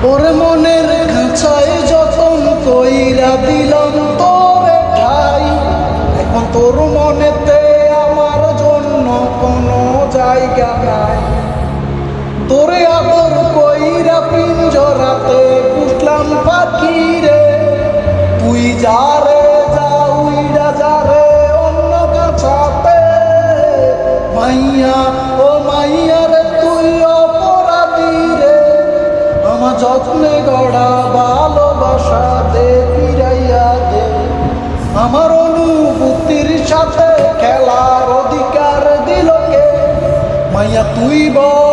ওরে মনের খাঁচায় যতন কইরা দিলাম তোরে ঠাই, এখন তোর মনেতে আমার জন্য কোনো জায়গা নাই। তোরে আদর কইরা পিঞ্জরাতে পুষলাম পাখি রে, তুই যা রে যা উইরা যা রে অন্য গাছাতে। মাইয়া ও মাইয়া রে তুই অপরাধী রে, আমার যত্নে গড়া ভালোবাসা দে ফিরাইয়া দে। আমার অনুভূতির সাথে খেলার অধিকার দিল কে? মাইয়া তুই বল